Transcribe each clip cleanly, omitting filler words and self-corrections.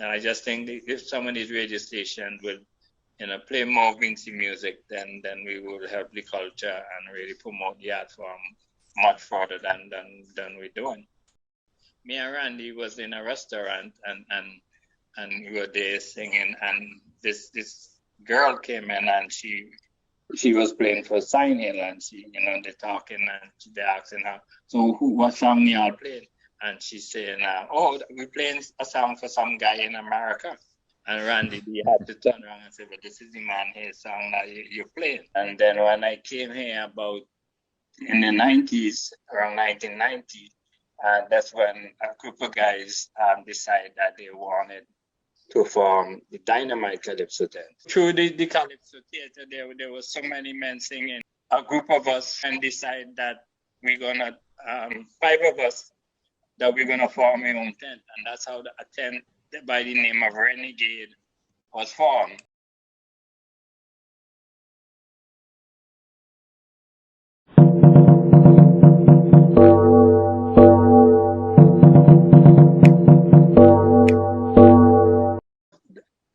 And I just think that if some of these radio stations will, play more Vincy music, then we will help the culture and really promote the art form much further than we're doing. Me and Randy was in a restaurant and we were there singing, and this girl came in and she was playing for Sign Hill, and they're talking and they're asking her, so what song y'all playing? And she's saying, we're playing a song for some guy in America. And Randy, he had to turn around and say, but this is the man here song that you're playing. And then when I came here about in the 90s, around 1990, that's when a group of guys decided that they wanted to form the Dynamite Calypso then. Through the Calypso theater, there was so many men singing. A group of us and decided that we're gonna, 5 of us, that we're gonna form our own tent, and that's how the tent by the name of Renegade was formed.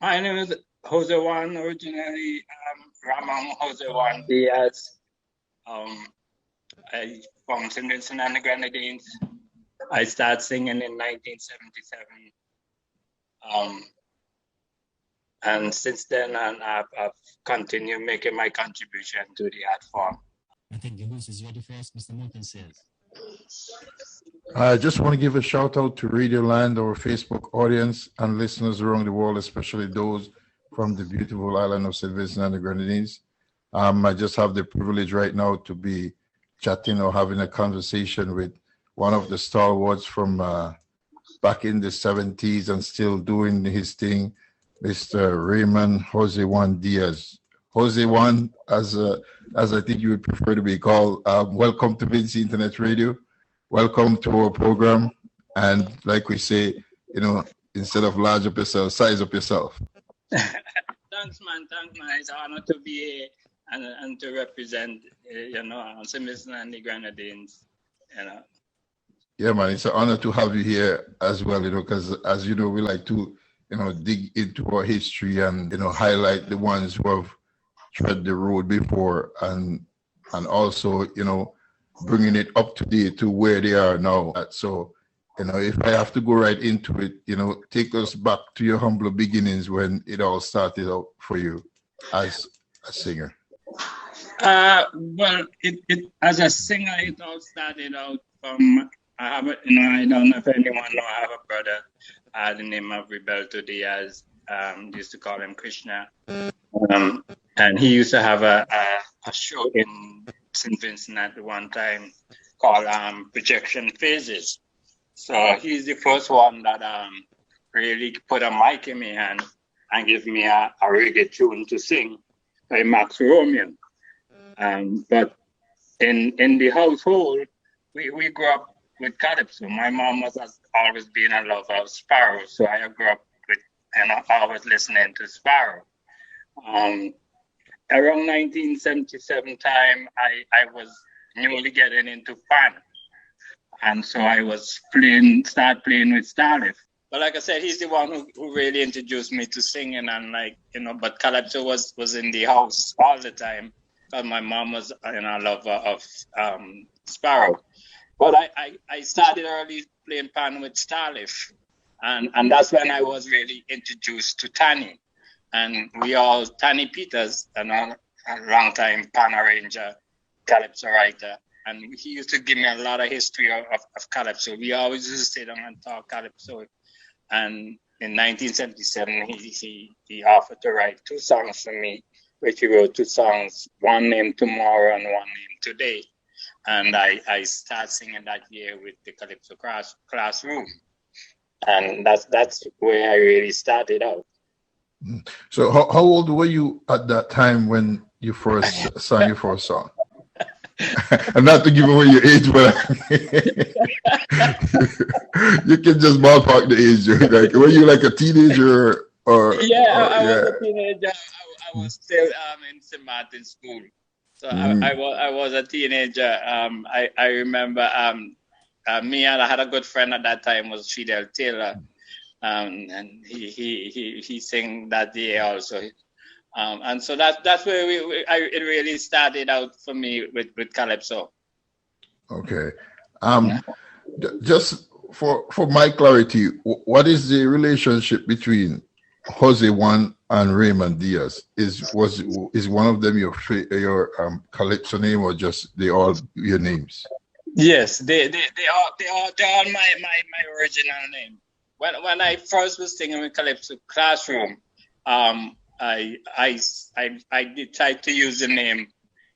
My name is Jose Juan, originally Ramon Jose Juan Diaz. I from St. Vincent and the Grenadines. I started singing in 1977. And since then, I've continued making my contribution to the art form. I think the host is ready for us, Mr. Moulton says. I just want to give a shout out to Radio Land, our Facebook audience and listeners around the world, especially those from the beautiful island of St. Vincent and the Grenadines. I just have the privilege right now to be chatting or having a conversation with one of the stalwarts from back in the 70s and still doing his thing, Mr. Ramon Jose Juan Diaz. Jose Juan, as I think you would prefer to be called, welcome to Vincy Internet Radio. Welcome to our program. And like we say, instead of large up yourself, size up yourself. Thanks, man. It's an honor to be here and to represent, St. Vincent and the Grenadines, Yeah, man, it's an honor to have you here as well, because as you know, we like to, dig into our history and, highlight the ones who have tread the road before and also, bringing it up to date to where they are now. So, if I have to go right into it, take us back to your humble beginnings when it all started out for you as a singer. Well, it as a singer, it all started out from, I don't know if anyone know, I have a brother, the name of Roberto Diaz, used to call him Krishna. And he used to have a show in St. Vincent at one time called Projection Phases. So he's the first one that really put a mic in my hand and give me a reggae tune to sing by Max Romian. But in the household, we grew up with Calypso. My mom was always been a lover of Sparrow, so I grew up with always listening to Sparrow. Around 1977 time, I was newly getting into pan. And so I was start playing with Starlift. But like I said, he's the one who really introduced me to singing, and but Calypso was in the house all the time because my mom was a lover of Sparrow. But I started early playing pan with Starlift, and that's when I was really introduced to Tanny. And Tanny Peters, a long time pan arranger, Calypso writer. And he used to give me a lot of history of Calypso. We always used to sit down and talk Calypso. And in 1977, he offered to write 2 songs for me, which he wrote 2 songs, one named Tomorrow and one named Today. And I started singing that year with the Calypso Classroom. And that's where I really started out. So how old were you at that time when you first sang your first song? And not to give away your age, but you can just ballpark the age. Like, were you like a teenager or? Yeah, I was a teenager. I was still in St. Martin's school, so I was a teenager. I remember me and I had a good friend at that time was Fidel Taylor, and he sang that day also. And so that's where it really started out for me with Calypso. Okay. Just for my clarity, what is the relationship between Jose Juan and Ramon Diaz? Is one of them your Calypso name, or just they all your names? Yes, they all my original name. When I first was singing with Calypso Classroom, I did try to use the name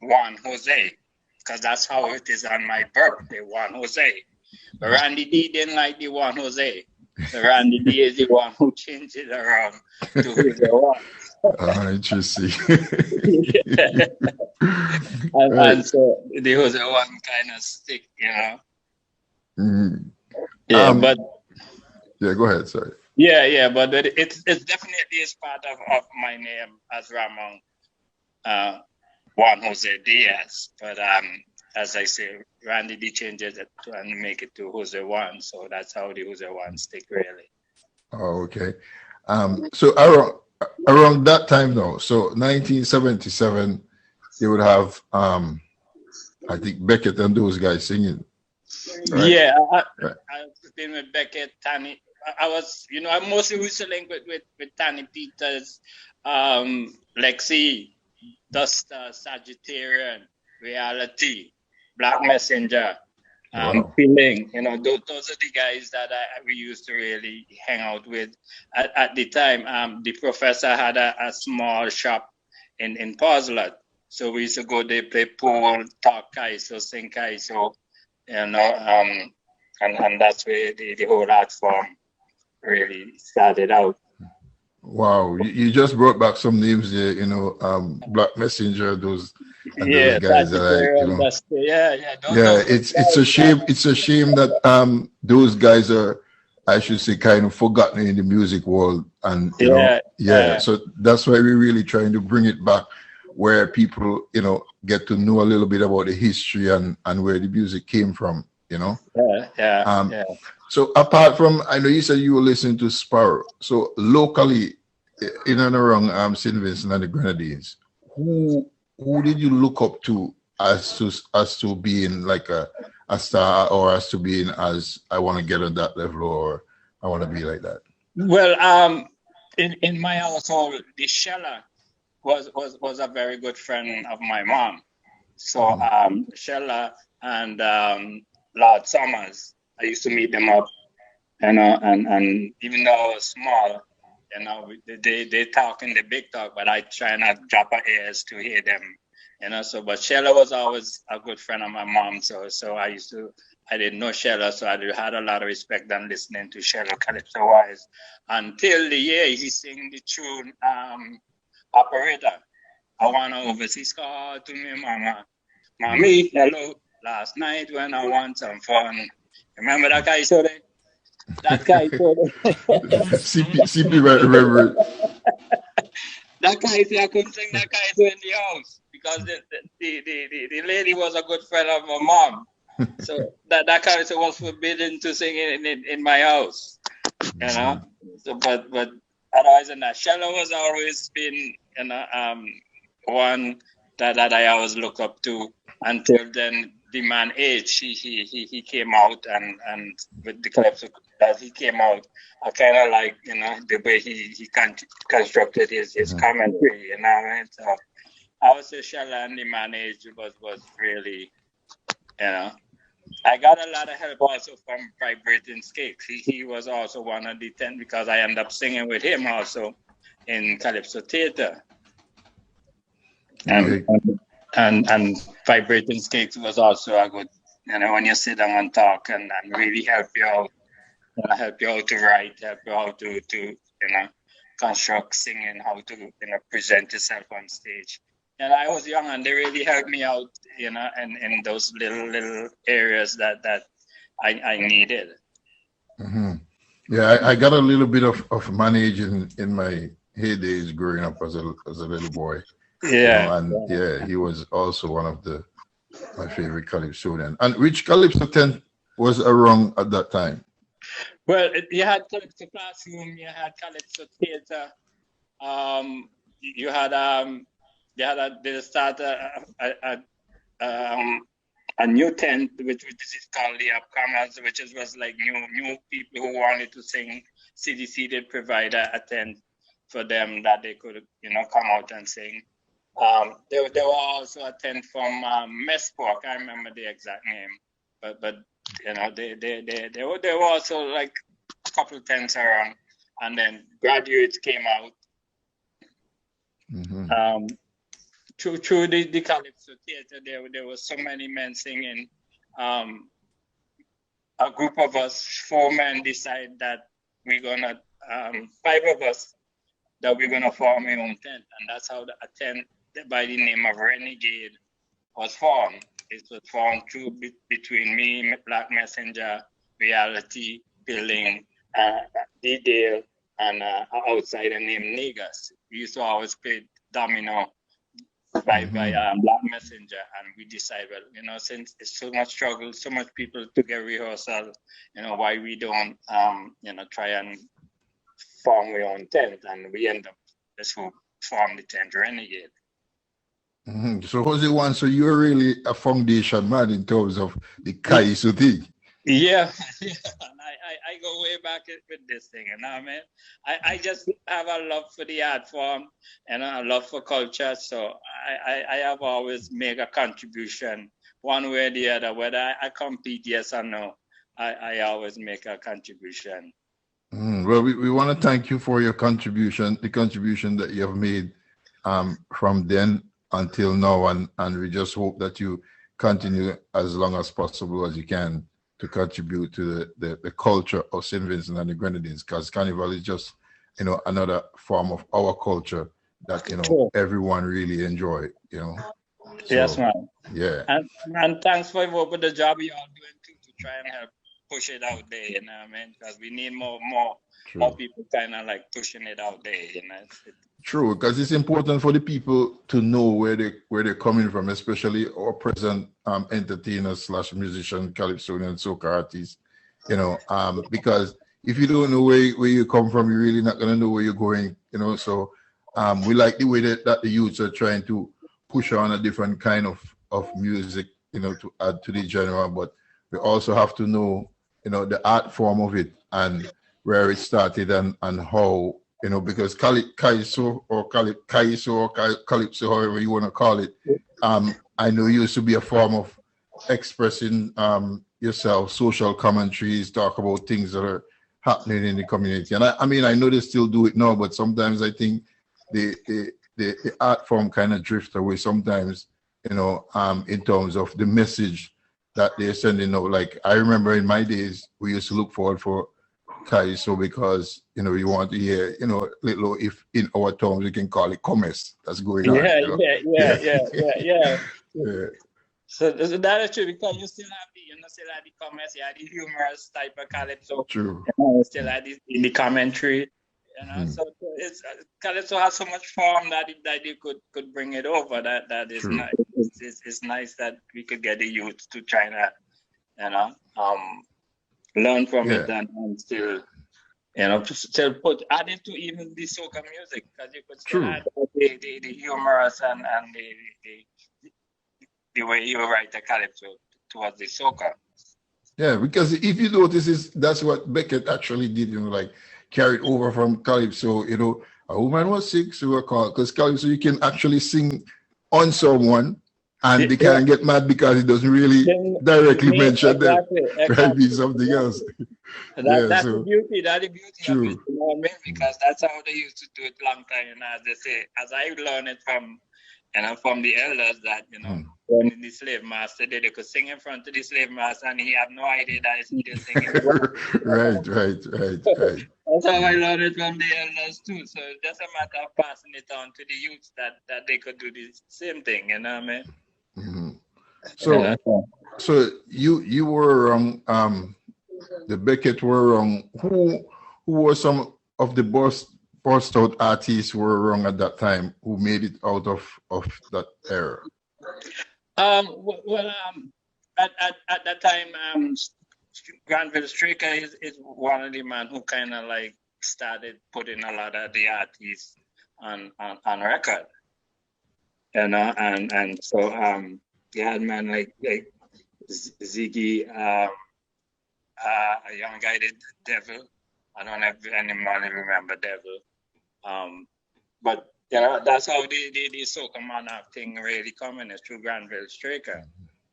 Juan Jose, because that's how it is on my birthday, Juan Jose. But Randy D didn't like the Juan Jose. So Randy D is the one who changed it around to Jose Juan. Interesting. and so the Jose Juan kind of stick, you know. Mm-hmm. Yeah, yeah, go ahead. Sorry. Yeah, but it's definitely is part of my name as Ramon Juan Jose Diaz. But as I say, Randy D changes it and make it to Jose Juan, so that's how the Jose Juan stick really. Oh, okay. So around that time though, so 1977, you would have I think Beckett and those guys singing. Right? Yeah, I've been with Beckett, Tanny. I was, I'm mostly whistling with Tanny Peters, Lexi, Duster, Sagittarian, Reality, Black Messenger, Feeling. Those are the guys that we used to really hang out with. At the time, the professor had a small shop in Pozlet. So we used to go there, play pool, talk Kaiso, sing Kaiso, and that's where the whole art form really started out. Wow, you just brought back some names there, Black Messenger, those guys that it's a shame. It's a shame that those guys are, I should say, kind of forgotten in the music world, and so that's why we're really trying to bring it back, where people get to know a little bit about the history and where the music came from. So apart from, I know you said you were listening to Sparrow. So locally, in and around St. Vincent and the Grenadines, who did you look up to as to being like a star, or as to being as I want to get on that level, or I want to be like that? Well, in my household, the Sheller was a very good friend of my mom. So Sheller and Lord Summers, I used to meet them up, and even though I was small, they talk in the big talk, but I try not drop our ears to hear them, So, but Sheller was always a good friend of my mom. So I didn't know Sheller, so I had a lot of respect and listening to Sheller Calypso wise until the year he sang the tune Operator. I want to overseas call to me, mama. Mommy, hello. Last night when I want some fun. Remember that guy showed it? That guy showed it. CP right, remember it. That guy said I couldn't sing that guy in the house because the lady was a good friend of my mom. So that guy was forbidden to sing in my house. So but otherwise than that, Sheller was always been one that I always look up to until then. The man aged, he came out and with the Calypso that he came out, I kind of like the way he constructed his commentary, So I would say Sheller and the man age was really, I got a lot of help also from Vibrating Skakes. He was also one of the 10 because I ended up singing with him also in Calypso Theater. And Vibrating Skakes was also a good, when you sit down and talk and really help you out to write, help you out to construct singing, how to present yourself on stage. And I was young and they really helped me out, in those little areas that I needed. Mm-hmm. Yeah, I got a little bit of managing in my heydays growing up as a little boy. Yeah, he was also one of my favorite Calypsonian. And which Calypso 10 was around at that time? Well, you had Calypso Classroom, you had Calypso Theater, you had they start a new tent which is called the Upcomers, which was like new people who wanted to sing. CDC did provide a tent for them that they could come out and sing. There were also a tent from Mespo. I can't remember the exact name, but there were also like a couple of tents around, and then graduates came out. Mm-hmm. Through the Calypso Theater, there were so many men singing. A group of us, 4 men, decided that we're gonna 5 of us that we're gonna form our own tent, and that's how a tent by the name of Renegade was formed. It was formed between me, Black Messenger, Reality, Building, D-Dale, and an outsider named Negas. We used to always play domino by Black Messenger, and we decided, well, since it's so much struggle, so much people to get rehearsal, why we don't, try and form our own tent, and we end up just form the tent Renegade. Mm-hmm. So Jose Juan, so you're really a foundation man in terms of the Calypso thing. Yeah. I go way back with this thing, man. I just have a love for the art form and a love for culture. So I have always made a contribution one way or the other, whether I compete, yes or no. I always make a contribution. Well, we want to thank you for your contribution, the contribution that you have made from then until now, and we just hope that you continue as long as possible as you can to contribute to the culture of St. Vincent and the Grenadines, because Carnival is just, another form of our culture that, everyone really enjoy, So, yes, man. Yeah. And thanks for the job you all doing too, to try and help push it out there, because we need more people kind of like pushing it out there, True, because it's important for the people to know where they're coming from, especially our present entertainers / musicians, Calypsonian soca artists. Because if you don't know where you come from, you're really not gonna know where you're going. So we like the way that the youths are trying to push on a different kind of music, to add to the genre. But we also have to know, the art form of it and where it started and how. Because Calypso or Calypso, however you want to call it, I know it used to be a form of expressing yourself, social commentaries, talk about things that are happening in the community. And I know they still do it now, but sometimes I think the art form kind of drifts away sometimes, in terms of the message that they're sending out. Like I remember in my days, we used to look forward for Calypso because you want to hear little, if in our terms we can call it commerce that's going on. Yeah. So that is true, because you still have the commerce, you have the humorous type of Calypso. True. Still have the commentary. So it's Calypso has so much form that you could bring it over. That is nice. It's nice that we could get the youth to try to learn from it and still add it to even the soca music, because you could still add the humorous and the way you write the Calypso towards the soca. Yeah, because if you notice, that's what Beckett actually did, like carried over from Calypso. A woman was sick, so we called, because Calypso you can actually sing on someone and they can't get mad because it doesn't really directly mention them. Right, be something else. That's the beauty. That's the beauty of it, because that's how they used to do it long time. As they say, as I learned it from the elders, that when the slave master they could sing in front of the slave master and he had no idea that he's singing. Right. That's how I learned it from the elders too. So it's just a matter of passing it on to the youths that they could do the same thing. You know what I mean? Mm-hmm. So you were wrong. The Beckett were wrong. Who were some of the burst out artists who were wrong at that time, who made it out of that era? At that time, Granville Stricker is one of the man who kind of like started putting a lot of the artists on record, and so yeah, man, like Ziggy, a young guy did Devil. I don't know if anyone remember Devil, but that's how the soca monarch thing really coming is through Granville Stricker.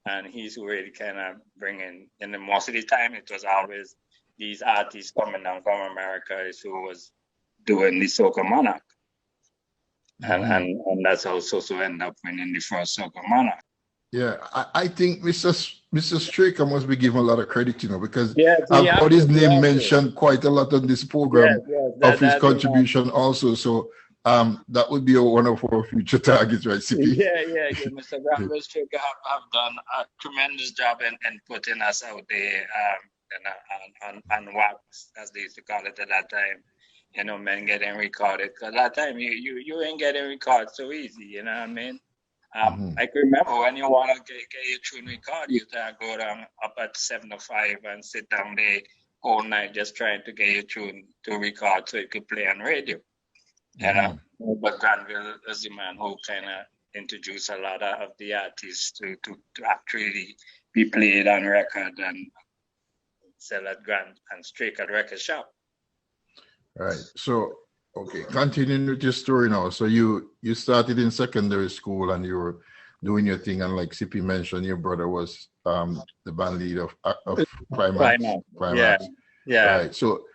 And he's who really kind of bringing, and most of the time it was always these artists coming down from America is who was doing the soca monarch. And that's how Soso ended up winning the first soca monarch. Yeah, I think Mr. Stricker must be given a lot of credit, because I've heard his name mentioned quite a lot on this program of his contribution also. So that would be one of our future targets, right, CP? Yeah. Mr. Granville Stricker have done a tremendous job in putting us out there on wax, as they used to call it at that time. Men getting recorded. Because at that time, you ain't getting recorded so easy, you know what I mean? I can remember when you want to get your tune recorded, you have to go down up at 7 or 5 and sit down there all night just trying to get your tune to record so it could play on radio. But Granville is the man who kind of introduced a lot of the artists to actually be played on record and sell at Grand and Stricker at record shop. Right. So, okay, continuing with your story now. So you started in secondary school and you were doing your thing, and like CP mentioned, your brother was the band leader of Climax. Yeah. Right. So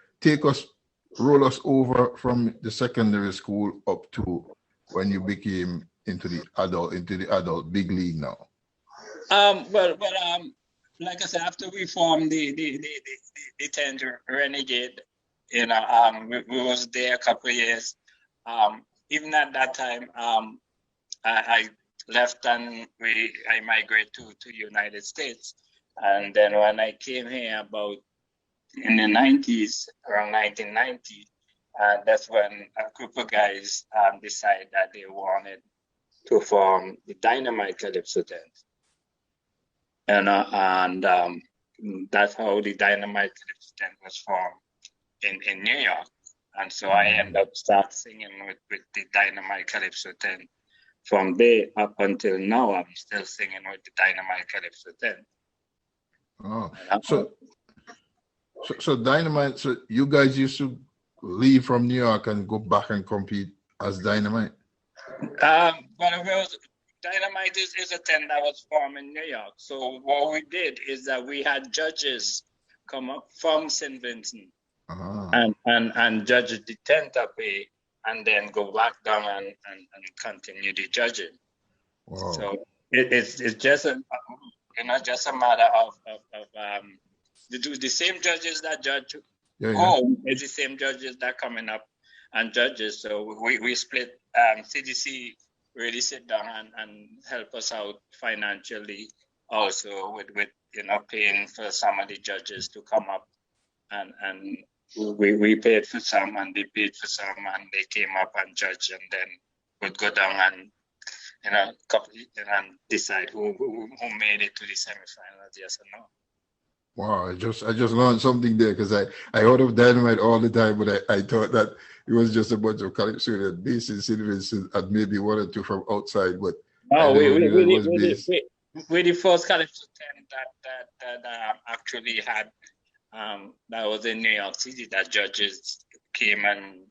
roll us over from the secondary school up to when you became into the adult big league now. Well, like I said, after we formed the 10th Renegade, we was there a couple of years. Even at that time, I left and I migrated to United States. And then when I came here about in the 90s, around 1990, that's when a group of guys decided that they wanted to form the Dynamite Calypso tent. And that's how the Dynamite Calypso tent was formed in New York. And so I ended up start singing with the Dynamite Calypso tent. From there up until now, I'm still singing with the Dynamite Calypso tent. Oh, so Dynamite, so you guys used to leave from New York and go back and compete as Dynamite? Dynamite is a tent that was formed in New York. So what we did is that we had judges come up from St. Vincent and judge the tent up here, and then go back down and continue the judging. Wow. So it's just a matter of the same judges that judge home is the same judges that coming up and judges. So we split. CDC really sit down and help us out financially also with paying for some of the judges to come up, and we paid for some and they paid for some, and they came up and judge, and then would go down and decide who made it to the semifinals, yes or no. Wow, I just learned something there, because I heard of Dynamite all the time, but I thought that it was just a bunch of Calypsonian based in St. Vincent and maybe one or two from outside. But we're the first Calypso tent that actually had that was in New York City, that judges came and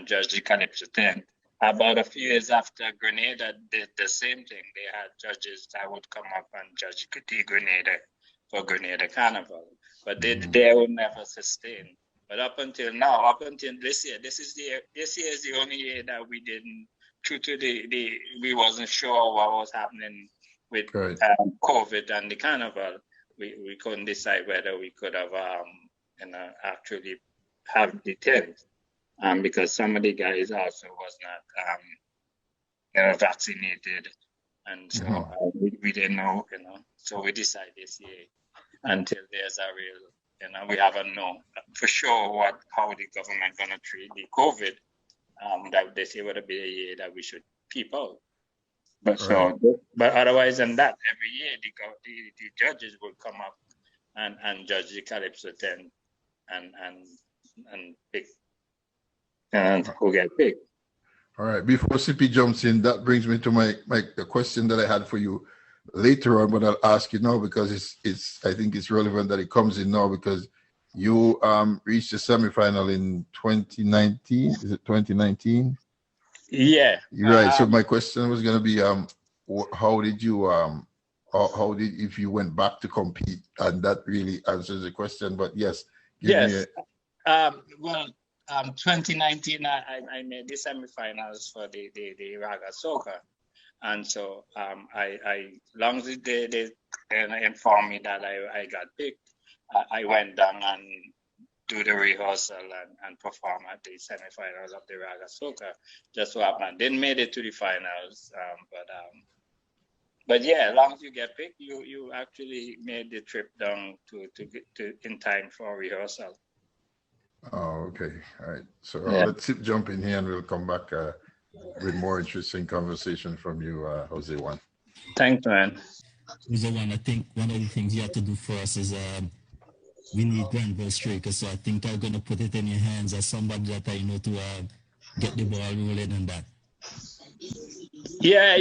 judged the Calypso tent. About a few years after, Grenada did the same thing. They had judges that would come up and judge the Grenada for Grenada Carnival, but they would never sustain. But up until now, up until this year, this year is the only year that we didn't. Due to we wasn't sure what was happening with COVID and the carnival. We couldn't decide whether we could have actually have the tent, because some of the guys also was not vaccinated, and so we didn't know, So we decided this year, until there's a real, we haven't known for sure how the government gonna treat the COVID. That they say would be a year that we should keep out. But otherwise than that, every year the judges will come up and judge the Calypso 10 and pick who get picked. All right. Before CP jumps in, that brings me to the question that I had for you later on, but I'll ask you now because it's I think it's relevant that it comes in now because you reached the semifinal in 2019. Is it 2019? Yeah. Right. So my question was going to be how did you how did if you went back to compete, and that really answers the question. But yes, yes. 2019, I made the semifinals for the Raga Soca, and so I long as they informed me that I got picked, I went down and do the rehearsal and perform at the semifinals of the Raga Soca. Just so happened, didn't make it to the finals, but yeah, as long as you get picked, you actually made the trip down to get to in time for rehearsal. Oh, okay. All right. So let's jump in here and we'll come back with more interesting conversation from you, Jose Juan. Thanks, man. Jose Juan, I think one of the things you have to do for us is we need Granville Strikers. So I think I'm going to put it in your hands as somebody that I know to get the ball rolling and that. Yeah.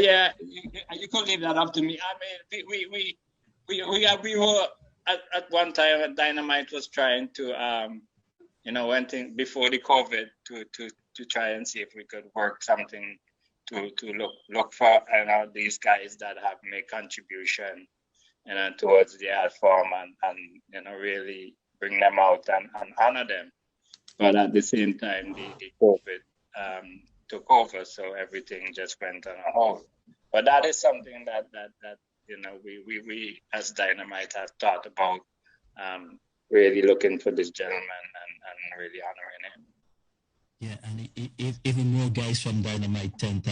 You could leave that up to me. I mean, we were at one time at Dynamite was trying to went in before the COVID to try and see if we could work something to look for these guys that have made contribution towards the art form and really bring them out and honor them. But at the same time, the COVID took over, so everything just went on a hold. But that is something that we as Dynamite have thought about. Really looking for this gentleman and really honoring him. Yeah, and if even more guys from Dynamite 10,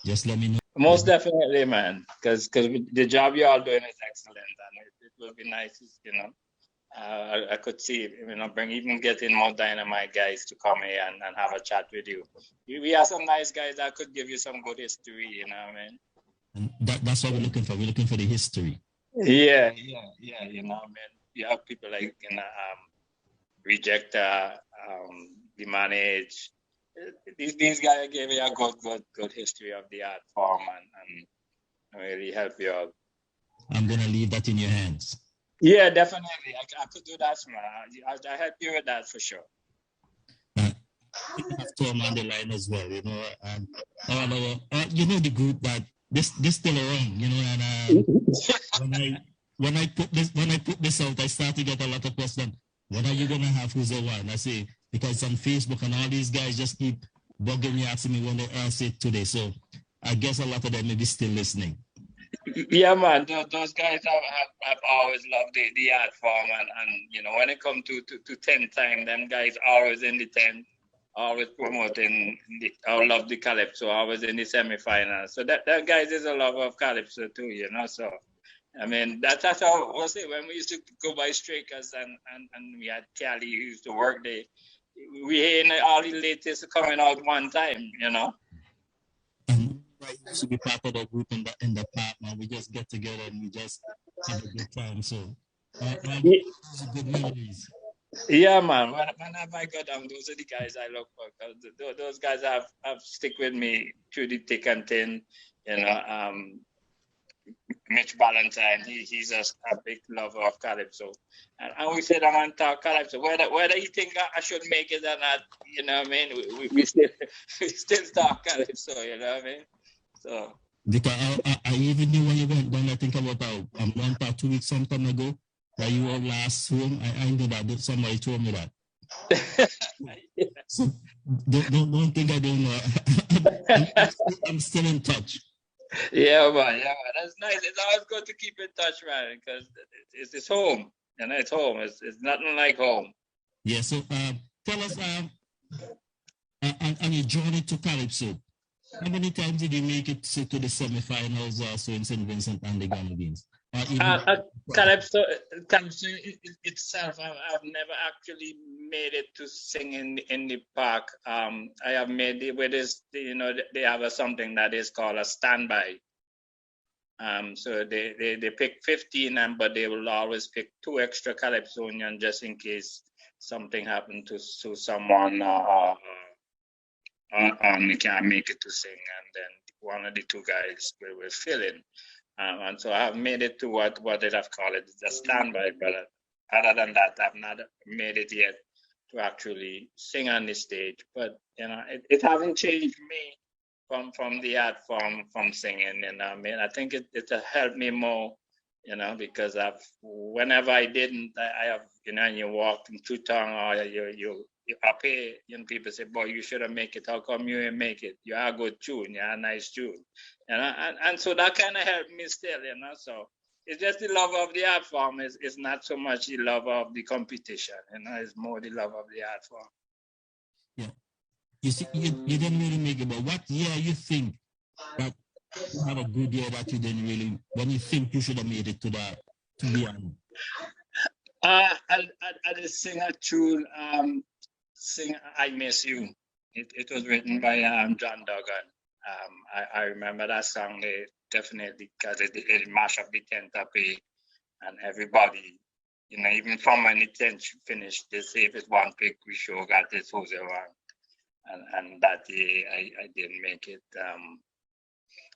just let me know. Most definitely, man, because the job you're all doing is excellent, and it will be nice, I could see, getting more Dynamite guys to come here and have a chat with you. We have some nice guys that could give you some good history, you know what I mean? And that's what we're looking for. We're looking for the history. Yeah, you know what I mean? You have people like Rejector, the Manage. These guys gave you a good history of the art form and really help you out. I'm gonna leave that in your hands. Yeah, definitely. I could do that, man. I help you with that for sure. We have Tom on the line as well, and the group that this still around, and when I put this out, I start to get a lot of questions. When are you gonna have Jose Juan? I say because on Facebook and all these guys just keep bugging me, asking me when they ask it today. So I guess a lot of them may be still listening. Yeah, man. Those guys have always loved the art form, and when it comes to 10 time, them guys always in the 10, always promoting. Love the Calypso, always in the semifinals. So that guys is a lover of Calypso too, So. I mean, that's how we'll say when we used to go by Strikers and we had Cali who used to work there. We hear all the latest coming out one time, And I used to be part of the group in the park, man. We just get together and we just have a good time. So, those are good memories. Yeah, man. Whenever I go down, those are the guys I look for. Those guys have stick with me through the thick and thin, Mitch Ballantyne, he's a big lover of Calypso. And we said, I'm going to talk Calypso. Whether you think I should make it or not, you know what I mean? We still talk Calypso, you know what I mean? So. Because I even knew when you went down, I think about a month or 2 weeks sometime ago, that you were last home. I knew that. Somebody told me that. Yeah. So don't think I don't know. I'm still in touch. Yeah, man. That's nice. It's always good to keep in touch, man, because it's home. It's home. It's nothing like home. Yeah, so tell us on your journey to Calypso, how many times did you make it to the semifinals or so in St. Vincent and the Grenadines? Calypso itself, I've never actually made it to sing in the park. I have made it with this, they have something that is called a standby. So they pick 15, but they will always pick 2 extra Calypsonian just in case something happened to someone and can't make it to sing, and then one of the 2 guys will fill in. And so I have made it to what they have called it, the standby. But other than that, I've not made it yet to actually sing on the stage. But it hasn't changed me from the art form from singing. I mean, I think it helped me more, because whenever I didn't, I have, and you walk into town or you up here, people say, boy, you should have make it. How come you didn't make it? You are a good tune. You are a nice tune. And so that kind of helped me still, So it's just the love of the art form. It's not so much the love of the competition, It's more the love of the art form. Yeah. You see, you didn't really make it, but what year you think that you have a good year that you didn't really, when you think you should have made it to the end? I did sing a tune, sing I Miss You. It was written by John Duggan. I remember that song definitely, because it mashed up the 10th up, and everybody, even from when the 10th finished, they say if it's one pick, we sure got this Jose Juan. And that year I didn't make it.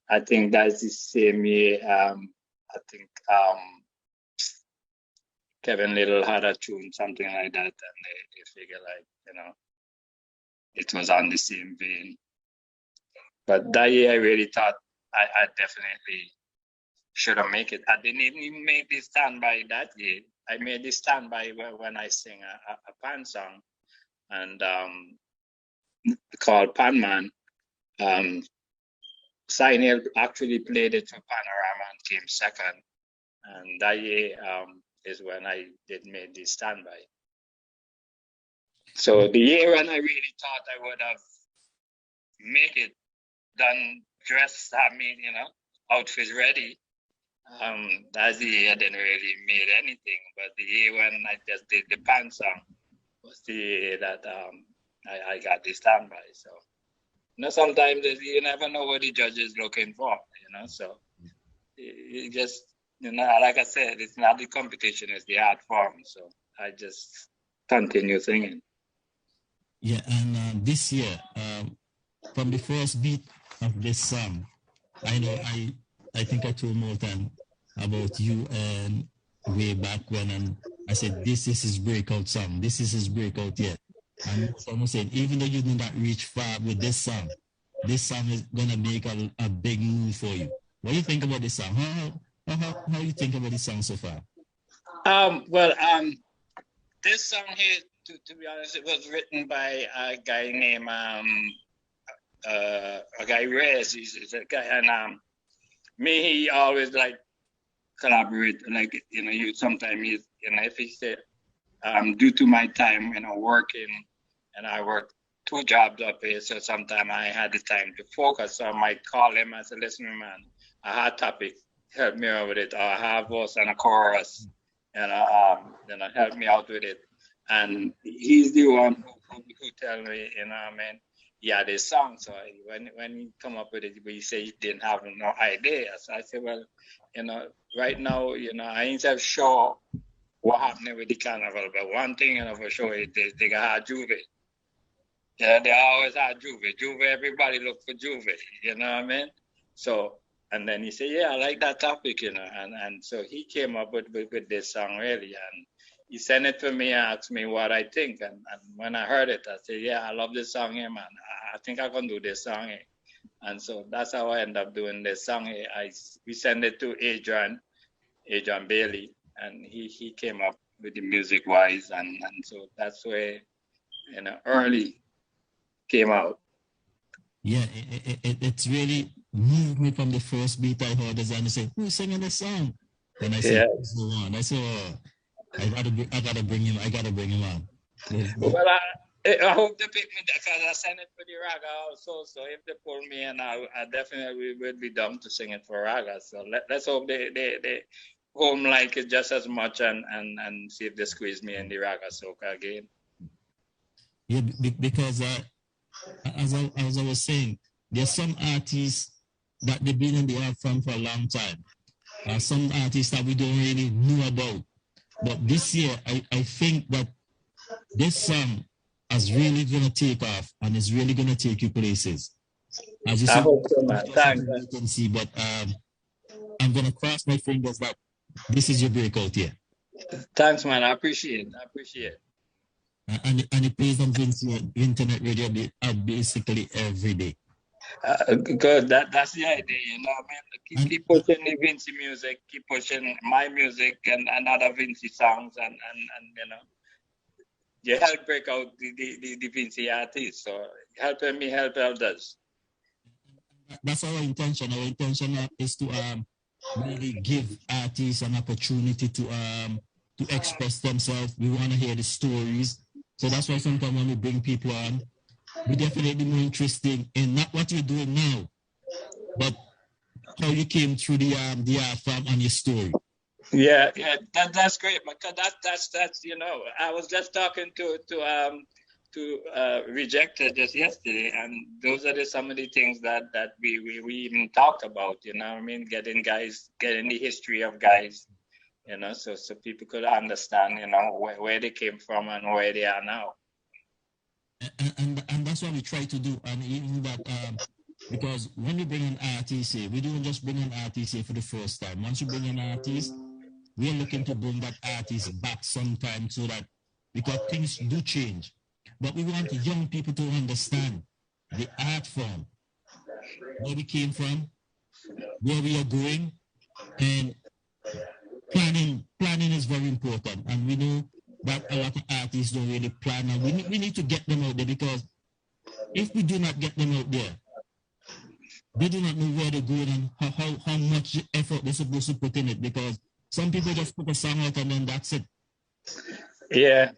I think that's the same year. I think Kevin Little had a tune, something like that, and they figure it was on the same vein. But that year I really thought I definitely should have made it. I didn't even make the standby that year. I made the standby when I sing a pan song, and called Pan Man. Signal actually played it for Panorama and came second. And that year is when I did make the standby. So the year when I really thought I would have made it, done, dressed, have me, outfits ready. That's the year I didn't really made anything. But the year when I just did the pan song was the year that I got the standby. So, sometimes you never know what the judge is looking for, So you just, like I said, it's not the competition, it's the art form. So I just continue singing. Yeah, and this year, from the first beat of this song, I know I think I told Morton about you and way back when, and I said, this is his breakout song. This is his breakout yet. And someone said, even though you did not reach far with this song is gonna make a big move for you. What do you think about this song? How you think about this song so far? This song here, to be honest, it was written by a guy named a guy Rez. He's a guy, and he always collaborate. You sometimes if he said, due to my time, working, and I work 2 jobs up here, so sometimes I had the time to focus. So I might call him and say, listen, man, I had a topic, help me out with it. Or I have verse and a chorus, help me out with it. And he's the one who tell me, yeah, this song. So when he come up with it, he say he didn't have no idea. So I said, well, right now, I ain't sure what happened with the carnival, but one thing, for sure, is they got Juve. They always had Juve. Everybody look for Juve. You know what I mean? So, and then he said, yeah, I like that topic, and so he came up with this song really, and he sent it to me and asked me what I think, and when I heard it, I said, yeah, I love this song here, man. I think I can do this song here. And so that's how I end up doing this song here. We sent it to Adrian Bailey, and he came up with the music wise, and so that's where early came out. Yeah, it's really moved me from the first beat I heard this, and I said, who's singing this song? Then I said, this is the one. I said, I gotta bring him on. Well, I hope they pick me because I sent it for the raga also. So if they pull me in, I definitely would be dumb to sing it for raga. So let's hope they home like it just as much and see if they squeeze me in the raga soca again. Yeah, because as I was saying, there's some artists that they've been in the art form for a long time. Some artists that we don't really know about. But this year, I think that this song is really going to take off and is really going to take you places. As you see, I hope so, man. Thanks. You can see, but I'm going to cross my fingers that this is your breakout year. Thanks, man. I appreciate it. And it plays on Vincy internet radio basically every day. Good. That's the idea, you know. I mean, keep pushing the Vincy music, keep pushing my music and other Vincy songs, and you know, you help break out the Vincy artists. So helping me help others. That's our intention. Our intention is to really give artists an opportunity to express themselves. We want to hear the stories. So that's why sometimes when we bring people on, we definitely more interested in not what you're doing now, but how you came through the art form and your story. Yeah, that's great, because that's you know, I was just talking to Rejected just yesterday, and those are some of the things that we even talked about. You know what I mean? Getting the history of guys. You know, so people could understand, you know, where they came from and where they are now. And that's what we try to do. And even that, because when we bring an artist here, we don't just bring an artist here for the first time. Once you bring an artist, we are looking to bring that artist back sometime, so that, because things do change. But we want the young people to understand the art form, where we came from, where we are going, and planning is very important. And we know that a lot of artists don't really plan, and we need to get them out there, because if we do not get them out there, they do not know where they're going and how much effort they're supposed to put in it, because some people just put a song out and then that's it. Yeah.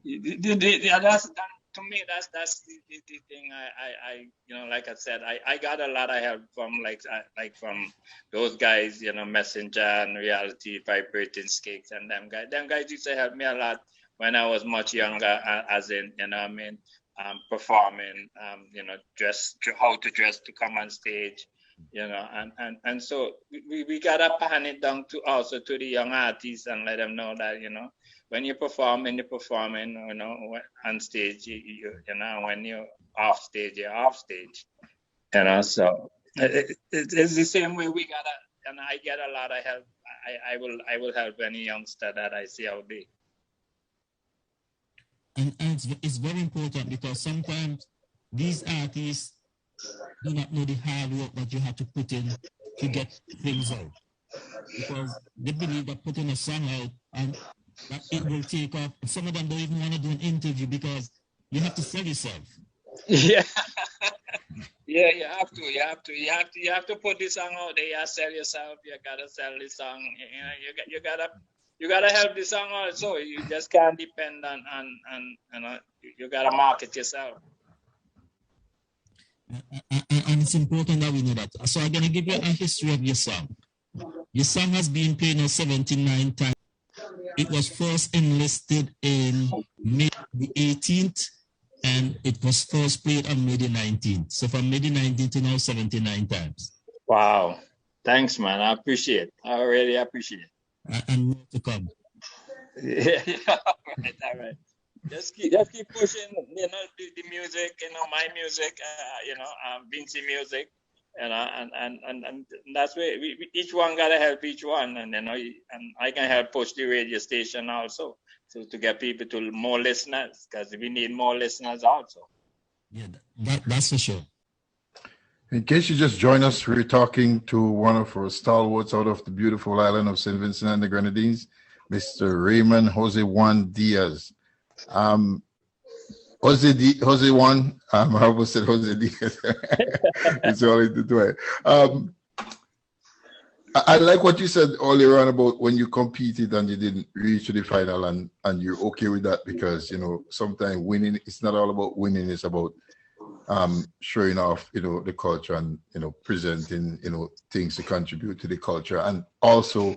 To me, that's the thing. I you know, like I said, I got a lot of help from like from those guys, you know, Messenger and Reality, Vibrating Skicks, and them guys used to help me a lot when I was much younger, as in, you know what I mean, performing, you know, how to dress to come on stage, you know, and so we gotta pan it down to also to the young artists and let them know that, you know, when you're performing, you know, on stage, you know, when you're off stage, you're off stage, you know. So it's the same way we gotta, and I get a lot of help. I will help any youngster that I see out there. And it's very important, because sometimes these artists do not know the hard work that you have to put in to get things out, because they believe that putting a song out and that it will take off. Some of them don't even want to do an interview, because you have to sell yourself. Yeah, yeah, you have to put the song out there. You have to sell yourself. You gotta sell the song. You know, you gotta help the song also. You just can't depend on you know, you gotta market yourself. And it's important that we know that. So I'm gonna give you a history of your song. Your song has been played now 79 times. It was first enlisted in May the 18th, and it was first played on May the 19th. So from May the 19th to now, 79 times. Wow. Thanks, man. I appreciate it. I really appreciate it. And more to come. Yeah, all right. Just keep pushing, you know, the music, you know, my music, you know, Vincy music. You know, and that's where we each one gotta help each one, and you know, and I can help push the radio station also, so to get people to more listeners, because we need more listeners also. Yeah, that's for sure. In case you just joined us, we're talking to one of our stalwarts out of the beautiful island of St. Vincent and the Grenadines, Mr. Ramon Jose Juan Diaz. Jose Juan, I almost said Jose Diaz. It's all into it. I like what you said earlier on about when you competed and you didn't reach to the final, and you're okay with that, because, you know, sometimes winning, it's not all about winning, it's about showing off, you know, the culture, and, you know, presenting, you know, things to contribute to the culture. And also,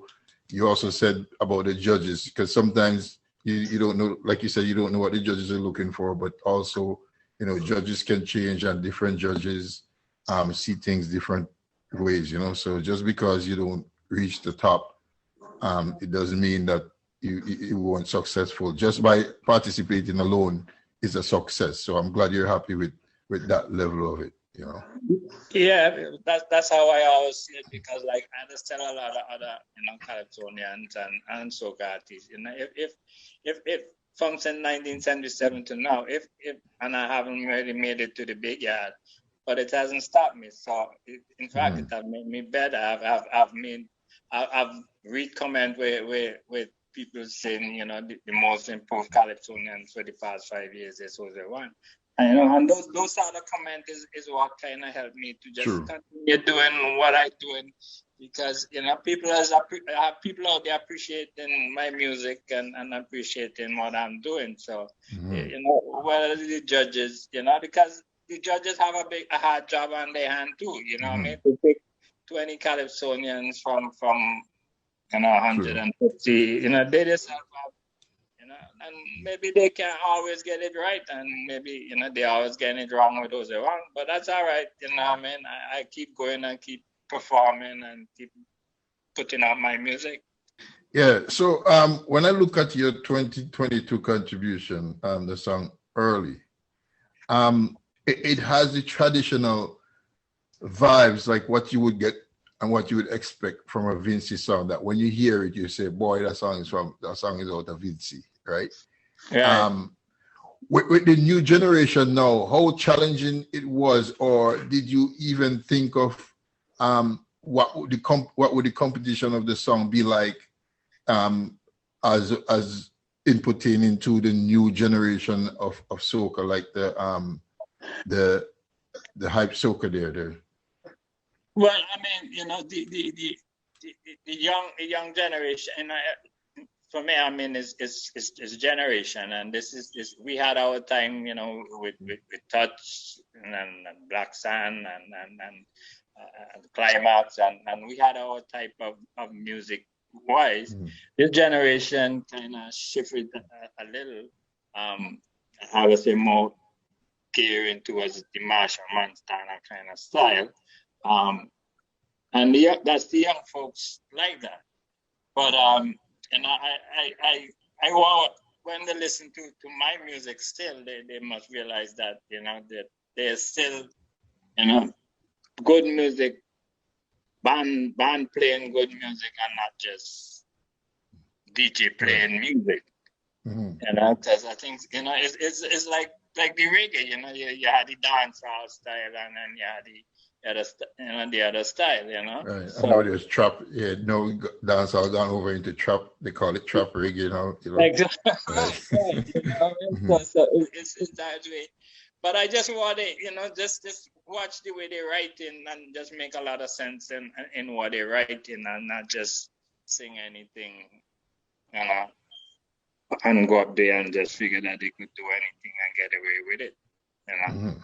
you also said about the judges, because sometimes you don't know, like you said, you don't know what the judges are looking for, but also, you know, judges can change, and different judges see things different ways, you know. So just because you don't reach the top, it doesn't mean that you weren't successful. Just by participating alone is a success. So I'm glad you're happy with that level of it, you know. Yeah, that's how I always see it, because like I understand a lot of other, you know, Calypsonians and soca artists. You know, if from since 1977 to now, if and I haven't really made it to the big yard, but it hasn't stopped me. So in fact, it has made me better. I've read comment with people saying, you know, the most improved Calypsonians for the past 5 years is Jose Juan. And, you know, and those sort of comments is what kind of helped me to just continue doing what I'm doing, because, you know, people out there appreciating my music and appreciating what I'm doing. So, you know, whether the judges, you know, because the judges have a hard job on their hand too, you know what I mean? To pick 20 Calypsonians from you know, 150, you know, they just have, you know, and maybe they can't always get it right, and maybe, you know, they always getting it wrong with those wrong, but that's all right, you know what I mean? I keep going and keep performing and keep putting out my music. Yeah, so when I look at your 2022 contribution, the song Early, it has the traditional vibes, like what you would get and what you would expect from a Vincy song, that when you hear it, you say, boy, that song is out of Vincy, right? Yeah. With the new generation now, how challenging it was, or did you even think of what would the competition of the song be like as inputting into the new generation of soca, like the hype soca there? Well, I mean, you know, the young generation, and for me, I mean, it's generation, and this is we had our time, you know, with Touch and Black Sand and Climax, and we had our type of music wise. This generation kind of shifted a little. I would say more gearing towards the Marshall Montana kind of style. And that's the young folks like that. But and I want, when they listen to my music still, they must realize that, you know, that there's still, you know, good music, band playing good music, and not just DJ playing music. You know, because I think, you know, it's like the reggae, you know, you had the dancehall style, and then you had the other style, you know. Right. So, I know there's trap. Yeah, no dancehall gone over into trap. They call it trap reggae, you know. Exactly. Right. Right. You know, so it's that way. But I just want it, you know, just watch the way they write in, and just make a lot of sense in what they write in, and not just sing anything, you know, and go up there and just figure that they could do anything and get away with it, you know.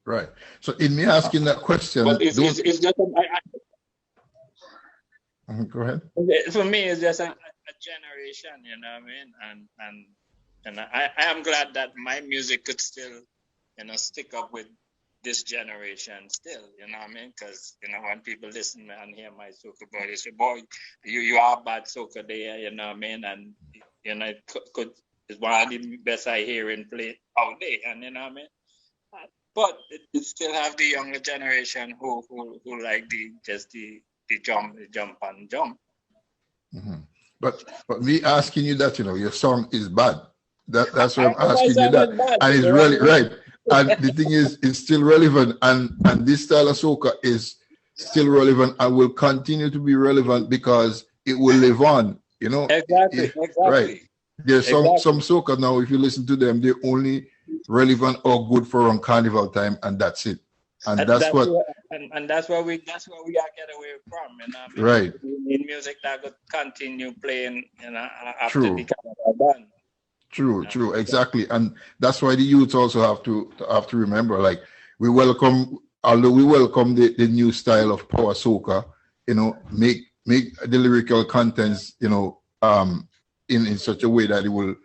Right. So in me asking that question, but it's just go ahead. For me, it's just a generation, you know what I mean? And I am glad that my music could still, you know, stick up with this generation still, you know what I mean? Because, you know, when people listen and hear my soca boy, they say, boy, you are bad soca there, you know what I mean? And, you know, it's one of the best I hear and play all day, and you know what I mean? But it still have the younger generation who like the jump and jump. But me asking you that, you know, your song is bad. That's why I'm asking you that, and it's really right. And the thing is, it's still relevant, and this style of soca is still relevant and will continue to be relevant because it will live on. You know, exactly. Right. There's some soca now. If you listen to them, they're only relevant or good for on carnival time, and that's it. And that's what we are get away from. You know, right. We need music that could continue playing, you know, after the carnival done. True, exactly, and that's why the youth also have to remember. Like, although we welcome the new style of power soca, you know, make the lyrical contents, you know, in such a way that it will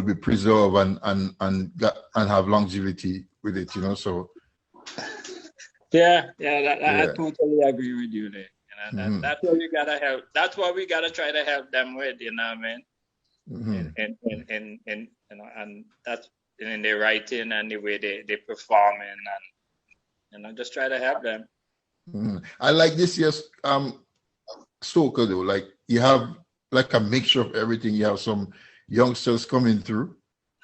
be preserved and have longevity with it, you know. So I totally agree with you there. You know, that's what we gotta help. That's what we gotta try to help them with. You know what I mean? And you know, and that's in their writing and the way they performing, and you know, just try to help them. I like this year's soca though. Like you have like a mixture of everything. You have some youngsters coming through.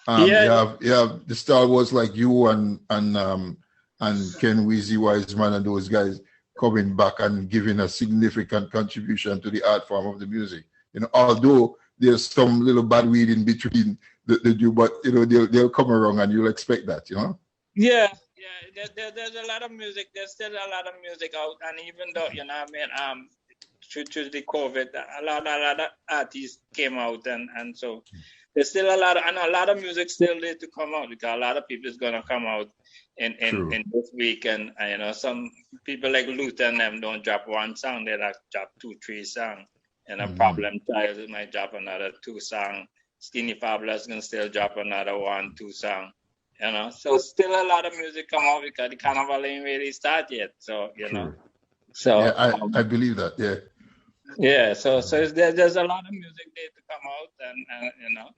You have the Star Wars like you and Ken Weezy Wiseman and those guys coming back and giving a significant contribution to the art form of the music. You know, although there's some little bad weed in between the two, but you know they'll come around and you'll expect that. You know. Yeah. There's a lot of music. There's still a lot of music out, and even though you know, I mean, through the COVID, a lot of artists came out, and so there's still a lot of music still there to come out, because a lot of people is gonna come out in this week, and you know, some people like Luther and them don't drop one song, they like drop 2-3 songs, and a Problem Child might drop another 2 songs. Skinny Fabulous can still drop another 1-2 songs. You know, so still a lot of music come out because the carnival ain't really started yet. So you know, so yeah, I believe that. Yeah. So there's a lot of music there to come out, and you know,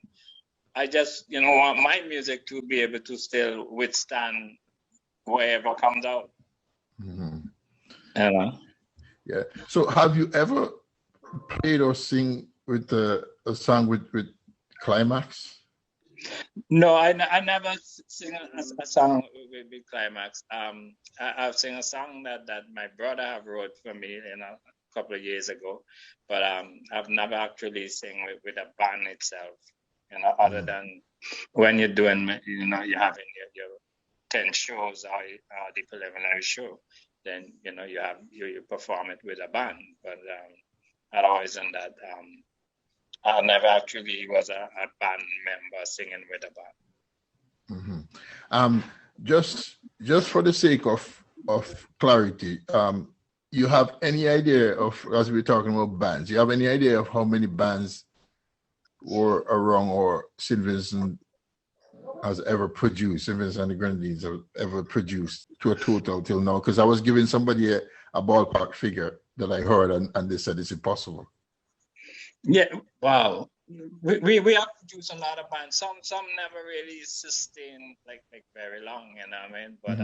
I just want my music to be able to still withstand whatever comes out. You know. Yeah. So have you ever played or sing with a song with Climax? No, I never sing a song with Climax. I've sing a song that my brother have wrote for me a couple of years ago, but I've never actually sing with a band itself. You know, other than when you're doing, you know, you're having your 10 shows or the preliminary show, then you know you perform it with a band. But otherwise than that, I never actually was a band member singing with a band. Just for the sake of clarity, you have any idea of, as we're talking about bands, you have any idea of how many bands were around or St. Vincent has ever produced, St. Vincent and the Grenadines have ever produced to a total till now? Because I was giving somebody a ballpark figure that I heard, and they said it's impossible. Yeah, wow. We have produced a lot of bands. Some never really sustained like very long, you know what I mean? But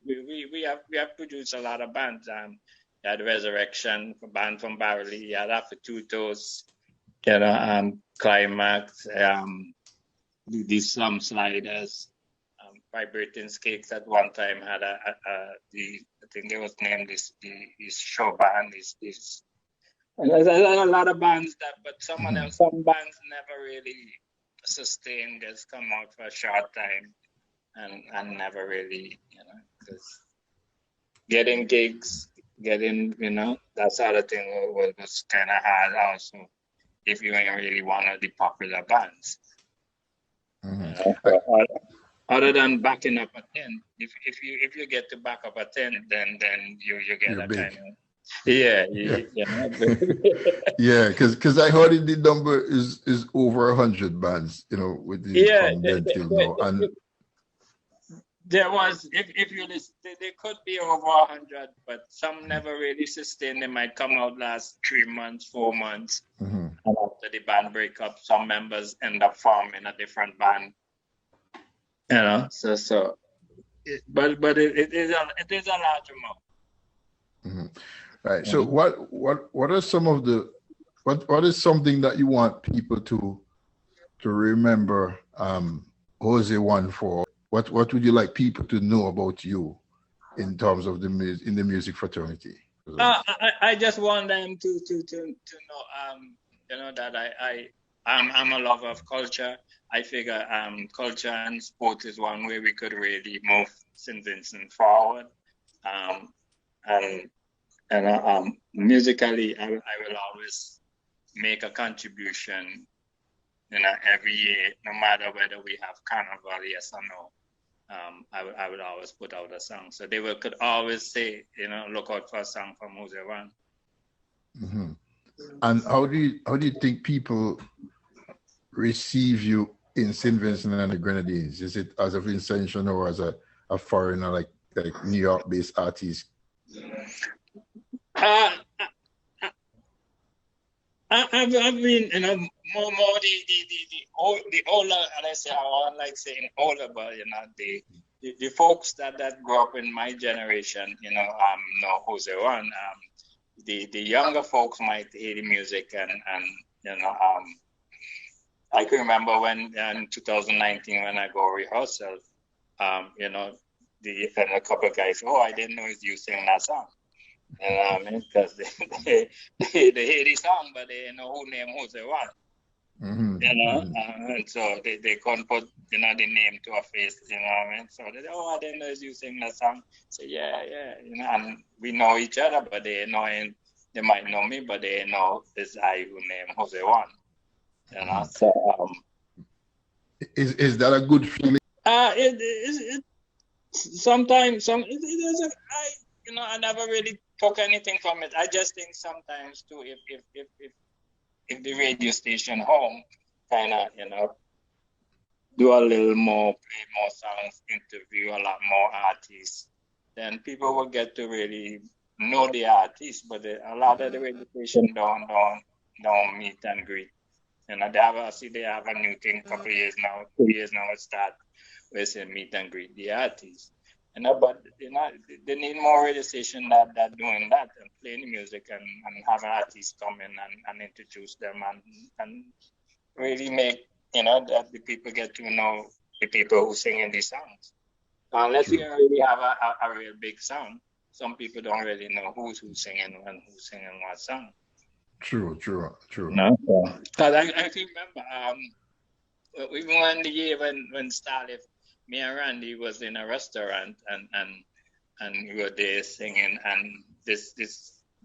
we have produced a lot of bands. You had Resurrection, a band from Barley, you had After Two Toes, you know, Climax, the Slum Sliders, Vibrating Cakes at one time had I think it was named this show band, this. And there's a lot of bands but some bands never really sustained, just come out for a short time and never really, you know, because getting gigs, you know, that sort of thing was kind of hard also if you ain't really one of the popular bands. You know? Other than backing up a 10, if you get to back up a 10, then you get a kind of. Yeah. Yeah, because I heard the number is over 100 bands, you know, with the from then till now. And there was, if you listen, they could be over 100, but some never really sustained. They might come out last 3 months, 4 months, and after the band break up, some members end up forming a different band. You know, but it is a large amount. Right. So what are some of the what is something that you want people to remember Jose Juan for? What would you like people to know about you in terms of the music fraternity? I just want them to know you know that I'm a lover of culture. I figure culture and sport is one way we could really move St. Vincent forward. And musically, I will always make a contribution, you know, every year, no matter whether we have carnival, yes or no. I would always put out a song, so they could always say, you know, look out for a song from Jose Juan. And how do you think people receive you in St. Vincent and the Grenadines? Is it as a Vincentian or as a foreigner, like New York-based artists? I've been, more the older, let's say, I want like saying older, but the folks that grew up in my generation, know Jose Juan. The younger folks might hear the music and I can remember when in 2019 when I go rehearsal, and a couple of guys, I didn't know you sing that song. You know what I mean? Because they hear the song, but they know who named Jose Juan. And so they couldn't put, the name to a face, you know what I mean? So they I didn't know you sing that song. So yeah, and we know each other, but they might know me, but they know it's I who named Jose Juan. So is that a good feeling? It sometimes I never really took anything from it. I just think sometimes too, if the radio station home kind of do a little more, play more songs, interview a lot more artists, then people will get to really know the artists. But a lot of the radio station don't meet and greet. They have a new thing, couple of years now, 2 years now it start where they meet and greet the artists. But they need more radio station that doing that and playing the music and have artists come in and introduce them and really make that the people get to know the people who sing in these songs. Unless you really have a real big song, some people don't really know who's singing and who's singing what song. True. No, because I remember even when the year when started, me and Randy was in a restaurant and we were there singing, and this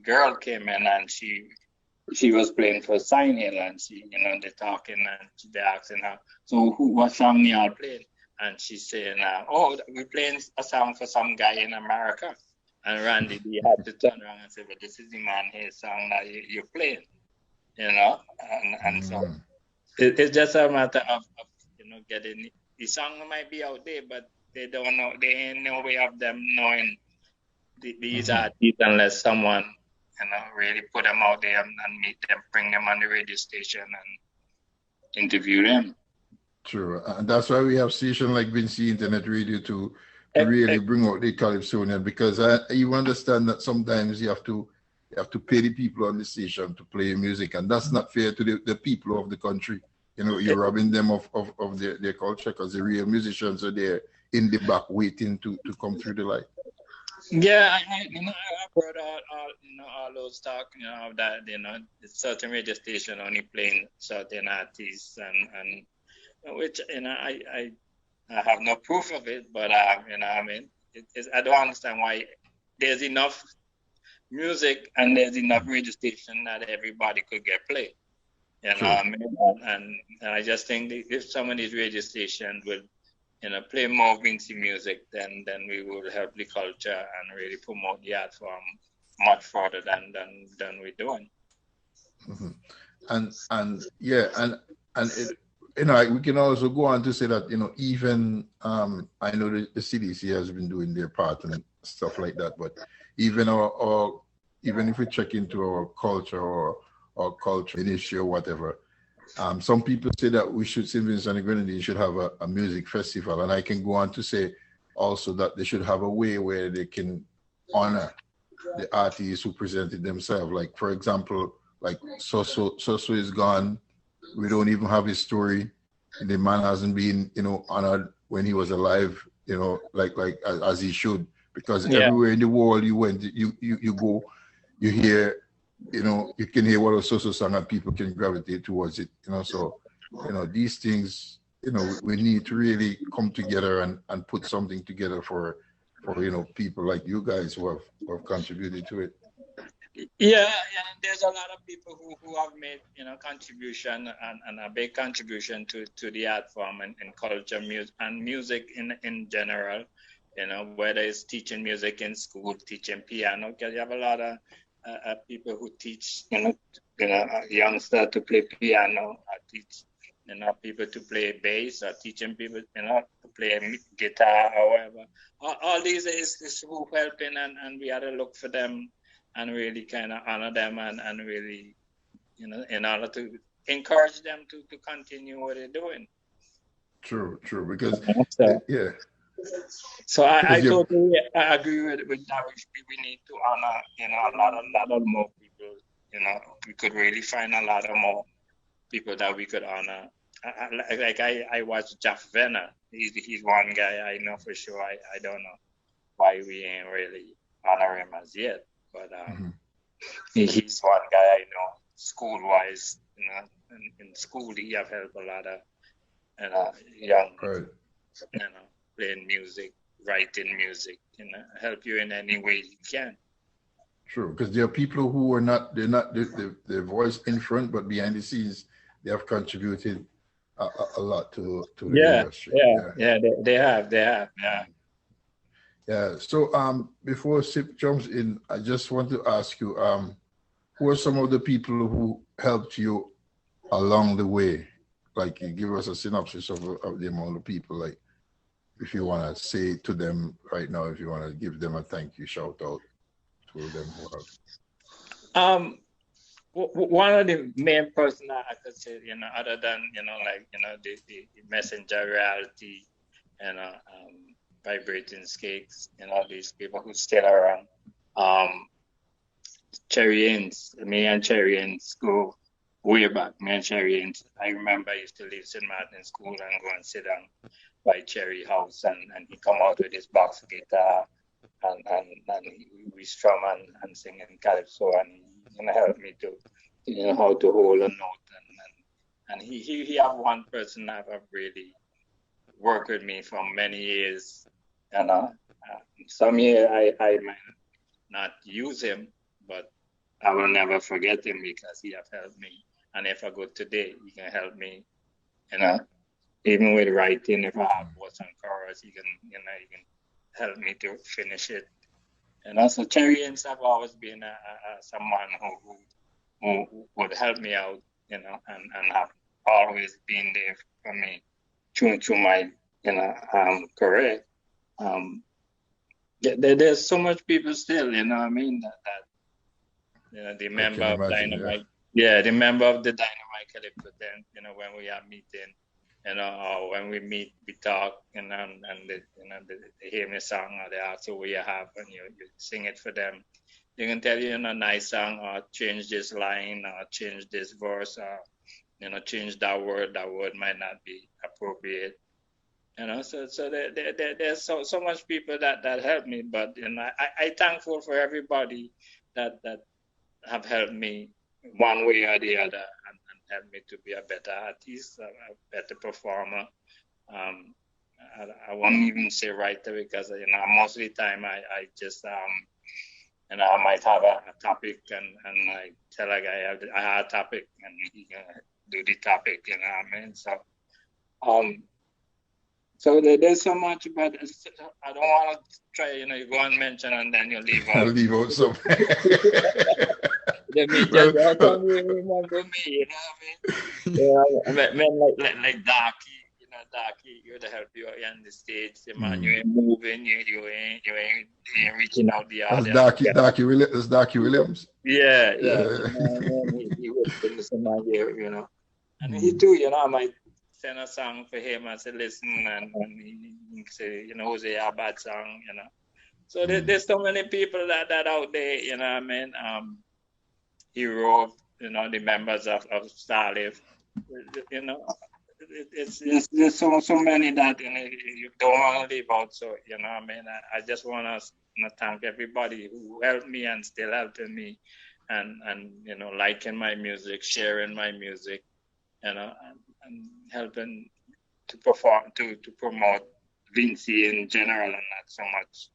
girl came in and she was playing for Sign Hill, and they're talking and they're asking her, so what song y'all playing? And she's saying, we're playing a song for some guy in America. And Randy, he had to turn around and say, but this is the man his song that you're playing, and so it's just a matter of getting the song might be out there, but they don't know. They ain't no way of them knowing these artists unless someone really put them out there and meet them, bring them on the radio station and interview them. True, and that's why we have stations like Vincy Internet Radio to really bring out the Calypsonian, because you understand that sometimes you have to pay the people on the station to play music, and that's not fair to the people of the country. You're robbing them of their culture, because the real musicians are there in the back waiting to come through the light. Yeah, I've heard all those talk, that certain radio station only playing certain artists, and which I have no proof of it, but I don't understand why there's enough music and there's enough radio station that everybody could get played. And I just think that if some of these radio stations will play more Vincy music, then we will help the culture and really promote the art form much further than we're doing. And it, we can also go on to say that even I know the CDC has been doing their part and stuff like that, but even even if we check into our culture or culture ministry or whatever, some people say that we should, St. Vincent and the Grenadines should have a music festival, and I can go on to say also that they should have a way where they can honor the artists who presented themselves. Like, for example, like Soso is gone. We don't even have his story. The man hasn't been, honored when he was alive, like as he should, because everywhere in the world you went, you go, you hear, you can hear what a Soso song and people can gravitate towards it, So, these things, we need to really come together and put something together for people like you guys who have contributed to it. Yeah, there's a lot of people who have made contribution and a big contribution to the art form and culture, music in general. Whether it's teaching music in school, teaching piano, because you have a lot of people who teach youngsters to play piano, teach people to play bass or teaching people, to play guitar or whatever. All these is who helping, and we had to look for them and really kind of honor them and really, in order to encourage them to continue what they're doing. True, because yeah. So I totally agree with that. We need to honor, a lot of more people. We could really find a lot of more people that we could honor. I watched Jeff Venner. He's one guy I know for sure. I don't know why we ain't really honor him as yet, but he's one guy I know school wise. In school he have helped a lot of young playing music, writing music, help you in any way you can. True, because there are people who are they're not the voice in front, but behind the scenes they have contributed a lot to the industry. Yeah, they have. Yeah. So before Sip jumps in, I just want to ask you, who are some of the people who helped you along the way? Like, you give us a synopsis of the amount of people, like, if you want to say to them right now, if you want to give them a thank you shout out to them. One of the main person I could say, other than, the Messenger Reality and Vibrating Skakes, these people who still around. Cherry Inns, me and Cherry Inns go way back. Me and Cherry Inns, I remember I used to leave St. Martin's School and go and sit down by Cherry House, and he come out with his box guitar, and we strum and sing in Calypso, and he help me to how to hold a note, and he have one person that have really worked with me for many years, some year I might not use him, but I will never forget him because he have helped me, and if I go today, he can help me, even with writing, if I have words and chorus, he can help me to finish it. And also, Cherry Inns have always been someone who would help me out, and have always been there for me through my, career. There's so much people still, that the member of Dynamite, the member of the Dynamite Calypso, then, when we are meeting, or when we meet, we talk, and they hear me song, or they ask what you have, and you sing it for them. They can tell you, a nice song, or change this line, or change this verse, or, change that word might not be appropriate. So there's so much people that help me, but, I thankful for everybody that have helped me one way or the other, and helped me to be a better artist, a better performer. I won't even say writer, because most of the time I just I might have a topic, and I tell a guy I have a topic, and he can do the topic, So there's so much, but I don't want to try, you go and mention and then you leave out. I'll leave out some. They may just remember me, Men like Darky, you to help you on the stage. Man, you ain't moving, you ain't reaching out the audience. That's Darky Williams. Yeah. He was in the year, and he too, I might send a song for him and say, listen, and he say, Jose, a bad song, So there's so many people that out there, he wrote, the members of Starlift, there's so many that you don't want to leave out. So I just want to thank everybody who helped me and still helping me, and liking my music, sharing my music, and helping to perform, to promote Vincy in general, and not so much.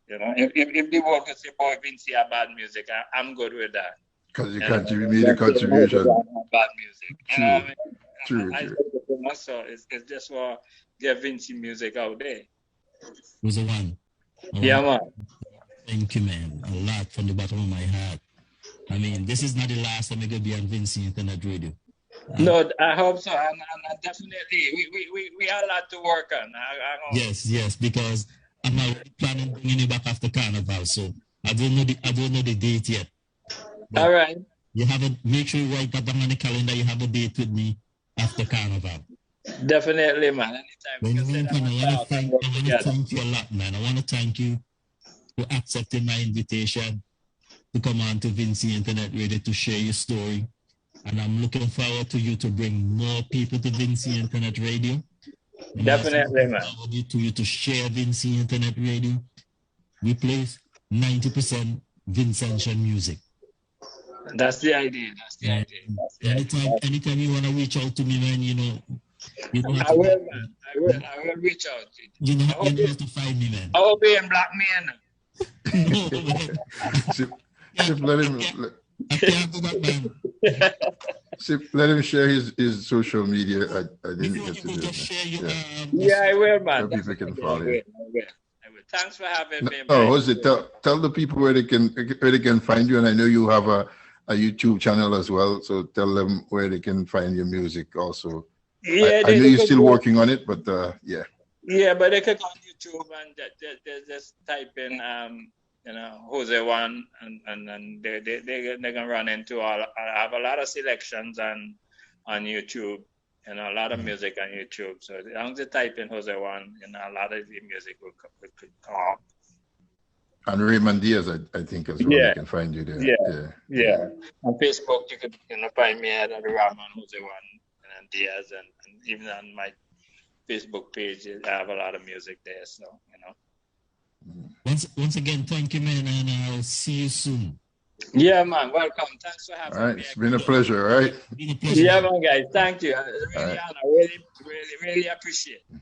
If the world could say, boy, Vincy a bad music, I'm good with that. Because you made a contribution. Bad music. True. So it's just for get Vincy music out there. Jose Juan. Yeah, man. Thank you, man. A lot from the bottom of my heart. I mean, this is not the last time I'm going to be on Vincy Internet Radio. No, I hope so, and definitely we have a lot to work on. Yes, because I'm already planning bringing you back after Carnival, so I don't know the date yet. All right. You have make sure you write that down on the calendar. You have a date with me after Carnival. Definitely, man. Anytime. I want to thank you a lot, man. I want to thank you for accepting my invitation to come on to Vincy Internet Radio to share your story. And I'm looking forward to you to bring more people to Vincy Internet Radio. And definitely, man. To you to share Vincy Internet Radio. We play 90% Vincentian music. That's the idea. Anytime you want to reach out to me, man, you know I will, man. I will reach out to you. You know how to find me, man. I will be in Black Man. No, man. I can't do that, man. Let him share his social media. I didn't get to do it. Yeah, I will, man. So people can follow you. I will. Thanks for having me. Oh, Jose, tell the people where they can find you. And I know you have a YouTube channel as well. So tell them where they can find your music also. Yeah, I know you're still working on it, but yeah. Yeah, but they can go on YouTube and just type in Jose Juan, and they can run into I have a lot of selections on YouTube, a lot of music on YouTube. So as long as you type in Jose Juan, a lot of the music will come up. And Ramon Diaz, I think as well. Yeah. You can find you there. Yeah. On Facebook, you can find me at Ramon Jose Juan and Diaz, and even on my Facebook page, I have a lot of music there. So Once again, thank you, man, and I'll see you soon. Yeah, man. Welcome. Thanks for having me. All right, it's been a pleasure. All right. Yeah, man, guys. Thank you. Really appreciate it.